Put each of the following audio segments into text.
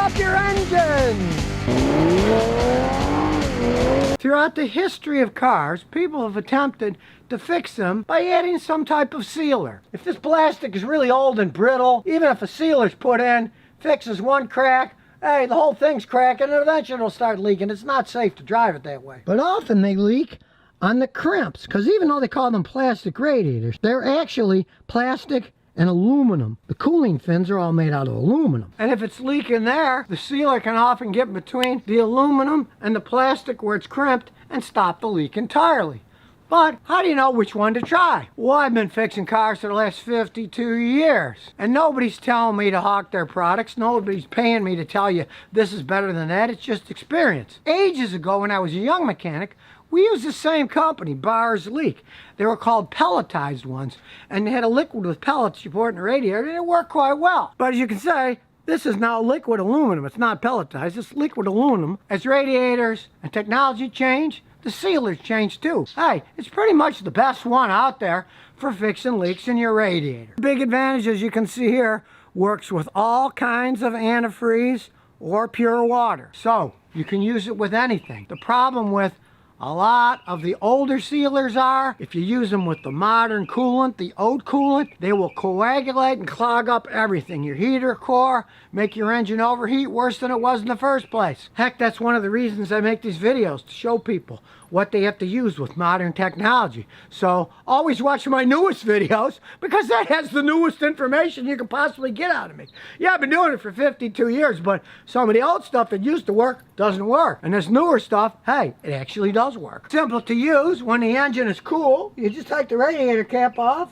up your engine! Throughout the history of cars, people have attempted to fix them by adding some type of sealer. If this plastic is really old and brittle, even if a sealer's put in, fixes one crack, hey, the whole thing's cracking and eventually it'll start leaking. It's not safe to drive it that way. But often they leak on the crimps, because even though they call them plastic radiators, they're actually plastic and aluminum. The cooling fins are all made out of aluminum. And if it's leaking there, the sealer can often get between the aluminum and the plastic where it's crimped and stop the leak entirely. But how do you know which one to try? Well, I've been fixing cars for the last 52 years. And nobody's telling me to hawk their products. Nobody's paying me to tell you this is better than that. It's just experience. Ages ago, when I was a young mechanic, we used the same company, Bars Leak. They were called pelletized ones. And they had a liquid with pellets you pour it in the radiator, and it worked quite well. But as you can see, this is now liquid aluminum. It's not pelletized, it's liquid aluminum. As radiators and technology change, the sealers change too. Hey, it's pretty much the best one out there for fixing leaks in your radiator. The big advantage, as you can see here, works with all kinds of antifreeze or pure water. So you can use it with anything. The problem with a lot of the older sealers are, if you use them with the modern coolant, the oat coolant, they will coagulate and clog up everything. Your heater core, make your engine overheat worse than it was in the first place. Heck, that's one of the reasons I make these videos, to show people what they have to use with modern technology. So always watch my newest videos, because that has the newest information you can possibly get out of me. Yeah, I've been doing it for 52 years, but some of the old stuff that used to work doesn't work. And this newer stuff, hey, it actually does work. Simple to use. When the engine is cool, you just take the radiator cap off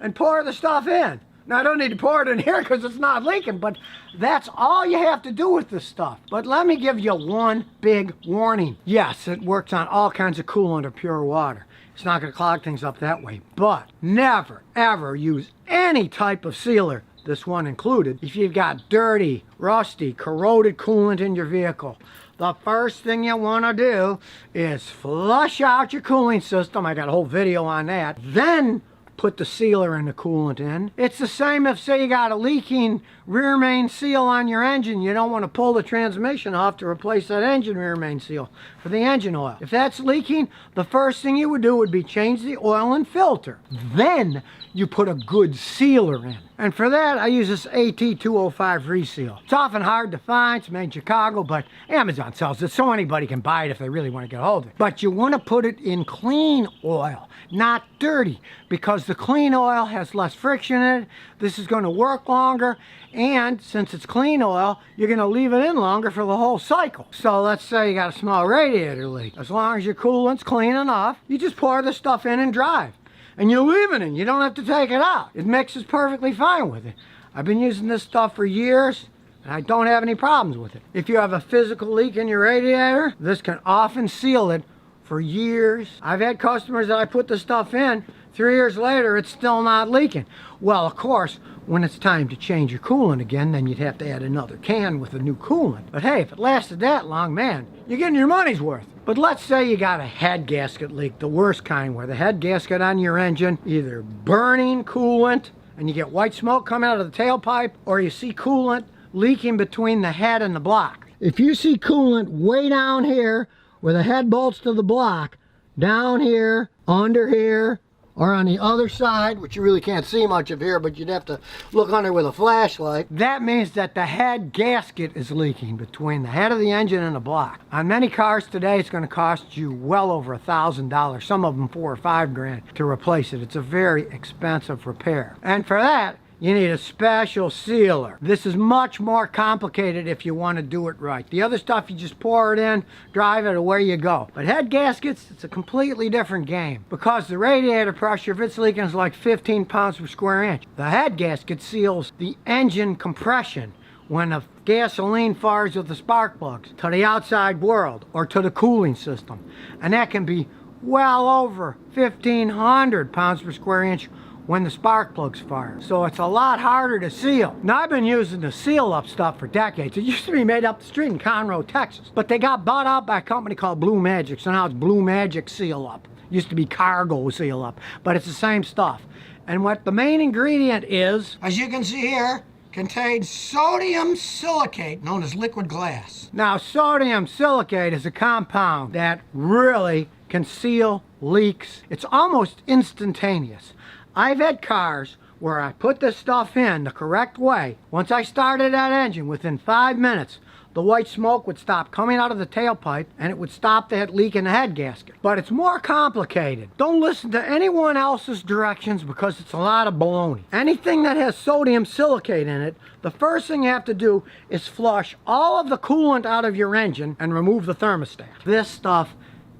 and pour the stuff in. Now, I don't need to pour it in here because it's not leaking, but that's all you have to do with this stuff. But let me give you one big warning. Yes, it works on all kinds of coolant or pure water. It's not going to clog things up that way. But never, ever use any type of sealer, this one included, if you've got dirty, rusty, corroded coolant in your vehicle. The first thing you want to do is flush out your cooling system. I got a whole video on that. Then put the sealer and the coolant in. It's the same if, say, you got a leaking rear main seal on your engine. You don't want to pull the transmission off to replace that engine rear main seal for the engine oil. If that's leaking, the first thing you would do would be change the oil and filter. Then you put a good sealer in. And for that, I use this AT205 reseal. It's often hard to find. It's made in Chicago, but Amazon sells it, so anybody can buy it if they really want to get a hold of it. But you want to put it in clean oil, not dirty, because the clean oil has less friction in it. This is going to work longer, and since it's clean oil, you're going to leave it in longer for the whole cycle. So let's say you got a small radiator leak. As long as your coolant's clean enough, you just pour the stuff in and drive. And you leave it in. You don't have to take it out. It mixes perfectly fine with it. I've been using this stuff for years, and I don't have any problems with it. If you have a physical leak in your radiator, this can often seal it for years. I've had customers that I put the stuff in, 3 years later, it's still not leaking. Well, of course, when it's time to change your coolant again, then you'd have to add another can with a new coolant. But hey, if it lasted that long, man, you're getting your money's worth. But let's say you got a head gasket leak, the worst kind, where the head gasket on your engine either burning coolant and you get white smoke coming out of the tailpipe, or you see coolant leaking between the head and the block. If you see coolant way down here where the head bolts to the block, down here, under here, or on the other side, which you really can't see much of here, but you'd have to look under with a flashlight, that means that the head gasket is leaking between the head of the engine and the block. On many cars today, it's going to cost you well over $1,000, some of them $4 or $5 grand, to replace it. It's a very expensive repair. And for that, you need a special sealer. This is much more complicated if you want to do it right. The other stuff, you just pour it in, drive it, away you go. But head gaskets, it's a completely different game, because the radiator pressure, if it's leaking, is like 15 pounds per square inch. The head gasket seals the engine compression when the gasoline fires with the spark plugs to the outside world or to the cooling system. And that can be well over 1,500 pounds per square inch when the spark plugs fire. So it's a lot harder to seal. Now, I've been using the seal up stuff for decades. It used to be made up the street in Conroe, Texas, but they got bought out by a company called Blue Magic, so now it's Blue Magic Seal Up. It used to be Cargo Seal Up, but it's the same stuff. And what the main ingredient is, as you can see here, contains sodium silicate, known as liquid glass. Now, sodium silicate is a compound that really can seal leaks. It's almost instantaneous. I've had cars where I put this stuff in the correct way. Once I started that engine, within 5 minutes, the white smoke would stop coming out of the tailpipe and it would stop that leak in the head gasket. But it's more complicated. Don't listen to anyone else's directions because it's a lot of baloney. Anything that has sodium silicate in it, the first thing you have to do is flush all of the coolant out of your engine and remove the thermostat. This stuff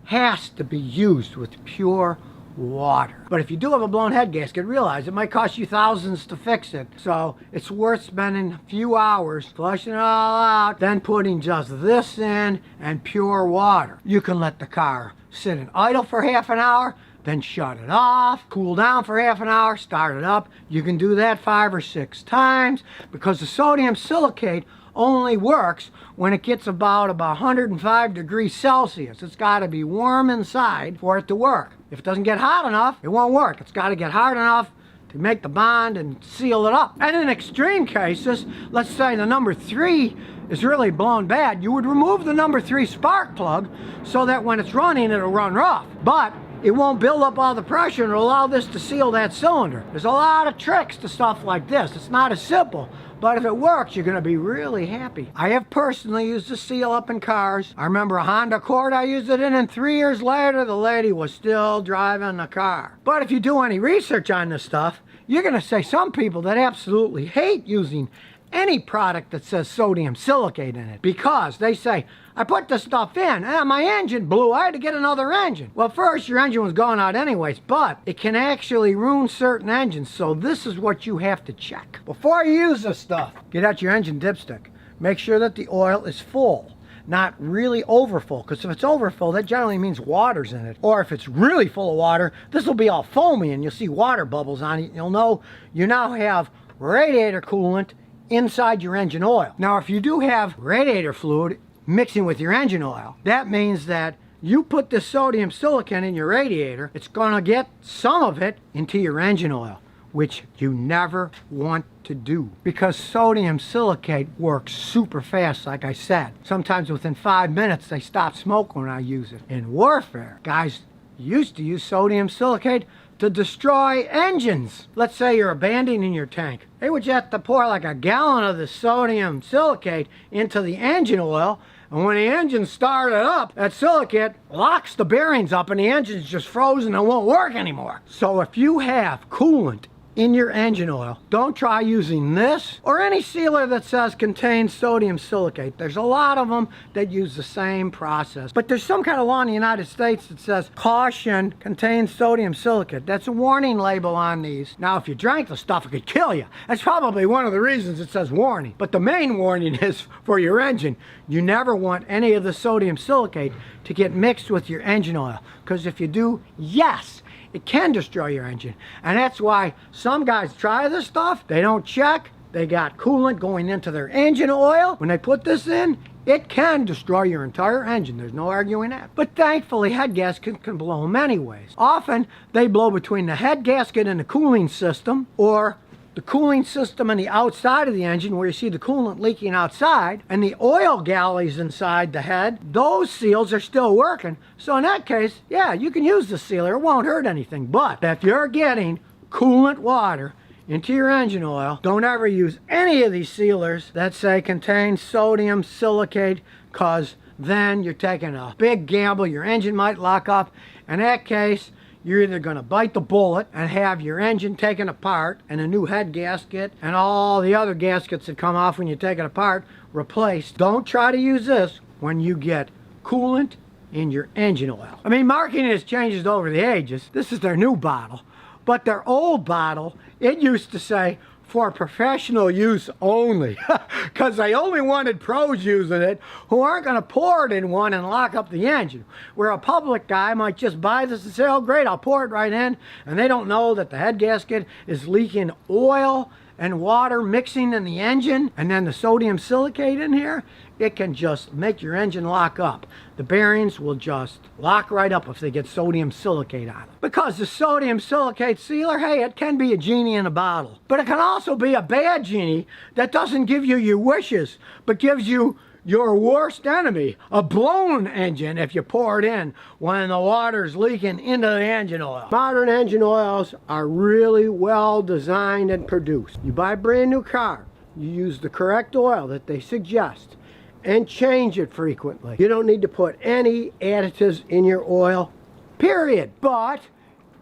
has to be used with pure water. But if you do have a blown head gasket, realize it might cost you thousands to fix it. So it's worth spending a few hours flushing it all out, then putting just this in and pure water. You can let the car sit in idle for half an hour, then shut it off, cool down for half an hour, start it up. You can do that 5 or 6 times because the sodium silicate only works when it gets about 105 degrees Celsius. It's got to be warm inside for it to work. If it doesn't get hot enough, it won't work. It's got to get hard enough to make the bond and seal it up. And in extreme cases, let's say the number 3 is really blown bad, you would remove the number 3 spark plug so that when it's running, it'll run rough. But it won't build up all the pressure and allow this to seal that cylinder. There's a lot of tricks to stuff like this. It's not as simple. But if it works, you're going to be really happy. I have personally used the seal up in cars. I remember a Honda Accord I used it in, and 3 years later, the lady was still driving the car. But if you do any research on this stuff, you're going to say some people that absolutely hate using any product that says sodium silicate in it because they say, I put this stuff in and my engine blew. I had to get another engine. Well, first, your engine was going out anyways, but it can actually ruin certain engines, so this is what you have to check. Before you use this stuff, get out your engine dipstick. Make sure that the oil is full, not really overfull, because if it's overfull, that generally means water's in it. Or if it's really full of water, this will be all foamy and you'll see water bubbles on it. You'll know you now have radiator coolant inside your engine oil. Now, if you do have radiator fluid mixing with your engine oil, that means that you put the sodium silicate in your radiator, it's going to get some of it into your engine oil, which you never want to do because sodium silicate works super fast, like I said. Sometimes within 5 minutes, they stop smoking when I use it. In warfare, guys used to use sodium silicate to destroy engines. Let's say you're abandoning your tank. They would just have to pour like a gallon of the sodium silicate into the engine oil, and when the engine started up, that silicate locks the bearings up and the engine's just frozen and won't work anymore. So if you have coolant in your engine oil, don't try using this or any sealer that says contains sodium silicate. There's a lot of them that use the same process. But there's some kind of law in the United States that says caution, contains sodium silicate. That's a warning label on these. Now, if you drank the stuff, it could kill you. That's probably one of the reasons it says warning. But the main warning is for your engine. You never want any of the sodium silicate to get mixed with your engine oil. Because if you do, yes, it can destroy your engine. And that's why some guys try this stuff, they don't check, they got coolant going into their engine oil. When they put this in, it can destroy your entire engine. There's no arguing that. But thankfully, head gaskets can blow in many ways. Often, they blow between the head gasket and the cooling system, or the cooling system on the outside of the engine where you see the coolant leaking outside, and the oil galleys inside the head, those seals are still working. So in that case, yeah, you can use the sealer. It won't hurt anything. But if you're getting coolant water into your engine oil, don't ever use any of these sealers that say contain sodium silicate, because then you're taking a big gamble. Your engine might lock up. In that case, you're either going to bite the bullet and have your engine taken apart and a new head gasket and all the other gaskets that come off when you take it apart replaced. Don't try to use this when you get coolant in your engine oil. I mean, marketing has changed over the ages. This is their new bottle. But their old bottle, it used to say, for professional use only, because they only wanted pros using it who aren't going to pour it in one and lock up the engine. Where a public guy might just buy this and say, oh great, I'll pour it right in, and they don't know that the head gasket is leaking oil and water mixing in the engine, and then the sodium silicate in here, it can just make your engine lock up. The bearings will just lock right up if they get sodium silicate on them. Because the sodium silicate sealer, hey, it can be a genie in a bottle. But it can also be a bad genie that doesn't give you your wishes, but gives you your worst enemy, a blown engine, if you pour it in when the water's leaking into the engine oil. Modern engine oils are really well designed and produced. You buy a brand new car, you use the correct oil that they suggest, and change it frequently. You don't need to put any additives in your oil, period. But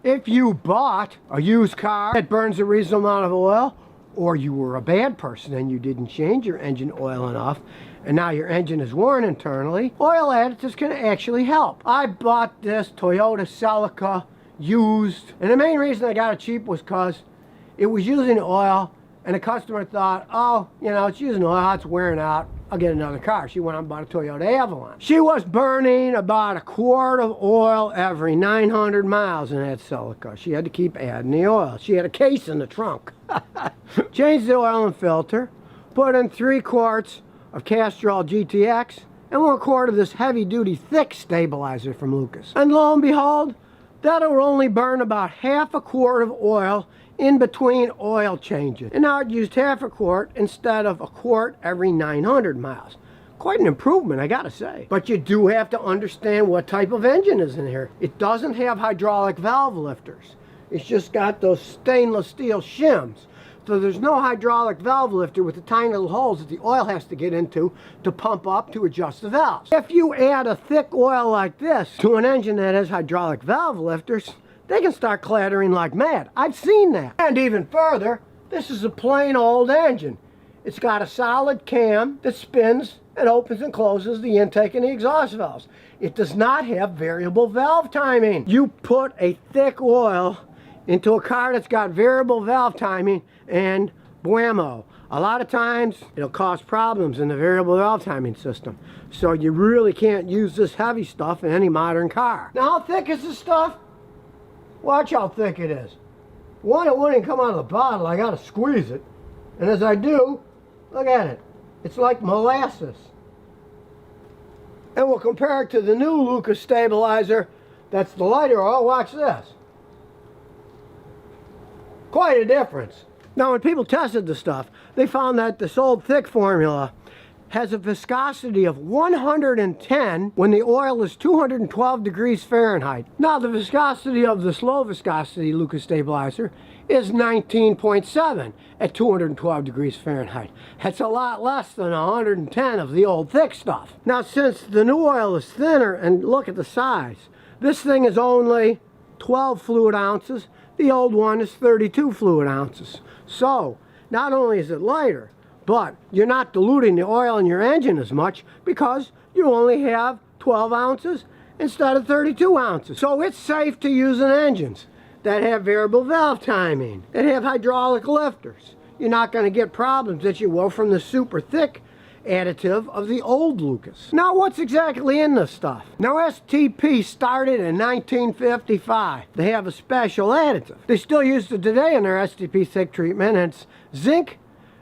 if you bought a used car that burns a reasonable amount of oil, or you were a bad person and you didn't change your engine oil enough, and now your engine is worn internally, oil additives can actually help. I bought this Toyota Celica used, and the main reason I got it cheap was because it was using oil, and the customer thought, oh, you know, it's using oil, it's wearing out, I'll get another car. She went out and bought a Toyota Avalon. She was burning about a quart of oil every 900 miles in that Celica. She had to keep adding the oil. She had a case in the trunk. Changed the oil and filter, put in 3 quarts of Castrol GTX, and 1 quart of this heavy-duty thick stabilizer from Lucas. And lo and behold, that'll only burn about half a quart of oil in between oil changes. And now it used half a quart instead of a quart every 900 miles. Quite an improvement, I gotta say. But you do have to understand what type of engine is in here. It doesn't have hydraulic valve lifters. It's just got those stainless steel shims. So there's no hydraulic valve lifter with the tiny little holes that the oil has to get into to pump up to adjust the valves. If you add a thick oil like this to an engine that has hydraulic valve lifters, they can start clattering like mad. I've seen that. And even further, this is a plain old engine. It's got a solid cam that spins and opens and closes the intake and the exhaust valves. It does not have variable valve timing. You put a thick oil into a car that's got variable valve timing, and buemo. A lot of times it'll cause problems in the variable valve timing system. So you really can't use this heavy stuff in any modern car. Now, how thick is this stuff? Watch how thick it is. One, it wouldn't come out of the bottle. I gotta squeeze it. And as I do, look at it. It's like molasses. And we'll compare it to the new Lucas stabilizer. That's the lighter oil. Watch this. Quite a difference. Now, when people tested the stuff, they found that this old thick formula has a viscosity of 110 when the oil is 212 degrees Fahrenheit. Now, the viscosity of this low viscosity Lucas stabilizer is 19.7 at 212 degrees Fahrenheit. That's a lot less than 110 of the old thick stuff. Now, since the new oil is thinner, and look at the size, this thing is only 12 fluid ounces. The old one is 32 fluid ounces. So, not only is it lighter, but you're not diluting the oil in your engine as much because you only have 12 ounces instead of 32 ounces. So it's safe to use in engines that have variable valve timing, that have hydraulic lifters. You're not going to get problems that you will from the super thick additive of the old Lucas. Now, what's exactly in this stuff? Now, STP started in 1955. They have a special additive. They still use it today in their STP thick treatment, and it's zinc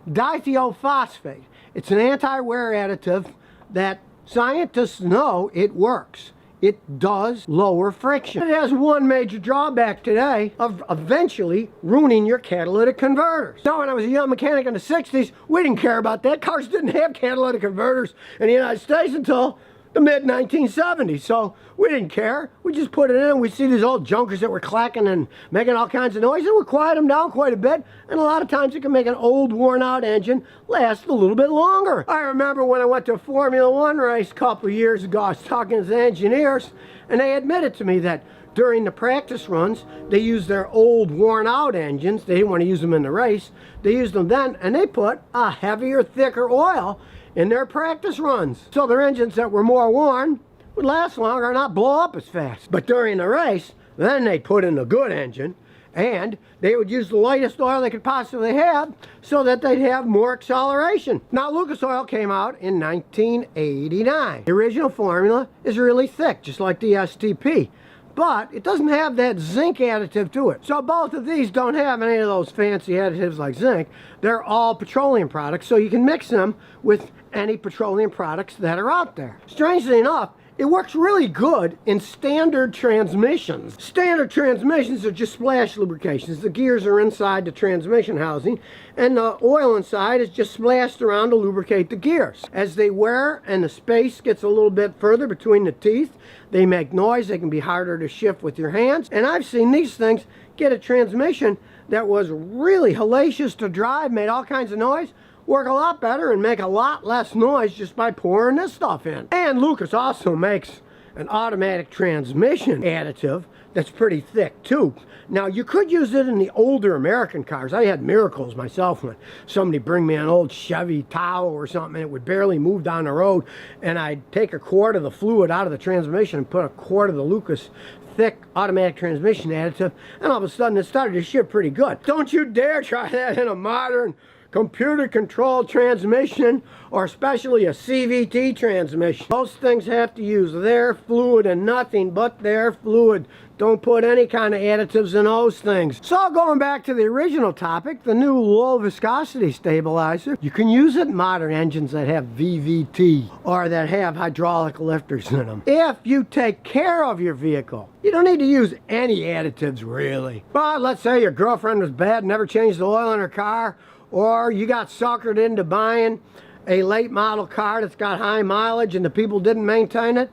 dithiophosphate. It's an anti-wear additive that scientists know it works. It does lower friction. It has one major drawback today of eventually ruining your catalytic converters. Now, when I was a young mechanic in the 60s, we didn't care about that. Cars didn't have catalytic converters in the United States until the mid-1970s, so we didn't care. We just put it in. We see these old junkers that were clacking and making all kinds of noise, and we quiet them down quite a bit, and a lot of times it can make an old, worn-out engine last a little bit longer. I remember when I went to a Formula One race a couple of years ago, I was talking to the engineers, and they admitted to me that during the practice runs, they used their old, worn-out engines. They didn't want to use them in the race. They used them then, and they put a heavier, thicker oil in their practice runs. So their engines that were more worn would last longer and not blow up as fast. But during the race, then they'd put in a good engine, and they would use the lightest oil they could possibly have so that they'd have more acceleration. Now, Lucas Oil came out in 1989. The original formula is really thick, just like the STP. but it doesn't have that zinc additive to it. So both of these don't have any of those fancy additives like zinc. They're all petroleum products, so you can mix them with any petroleum products that are out there. Strangely enough, it works really good in standard transmissions. Standard transmissions are just splash lubrications. The gears are inside the transmission housing, and the oil inside is just splashed around to lubricate the gears. As they wear and the space gets a little bit further between the teeth, they make noise. They can be harder to shift with your hands. And I've seen these things get a transmission that was really hellacious to drive, made all kinds of noise, work a lot better and make a lot less noise just by pouring this stuff in. And Lucas also makes an automatic transmission additive that's pretty thick too. Now you could use it in the older American cars. I had miracles myself when somebody bring me an old Chevy Tahoe or something and it would barely move down the road, and I'd take a quart of the fluid out of the transmission and put a quart of the Lucas thick automatic transmission additive, and all of a sudden it started to shift pretty good. Don't you dare try that in a modern computer-controlled transmission, or especially a CVT transmission. Most things have to use their fluid and nothing but their fluid. Don't put any kind of additives in those things. So going back to the original topic, the new low viscosity stabilizer, you can use it in modern engines that have VVT or that have hydraulic lifters in them. If you take care of your vehicle, you don't need to use any additives really. But let's say your girlfriend was bad, never changed the oil in her car, or you got suckered into buying a late model car that's got high mileage and the people didn't maintain it.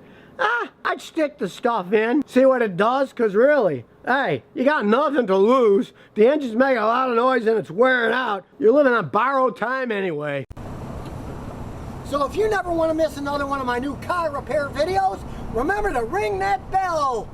I'd stick the stuff in, see what it does, because really, hey, you got nothing to lose. The engine's making a lot of noise and it's wearing out. You're living on borrowed time anyway. So if you never want to miss another one of my new car repair videos, remember to ring that bell.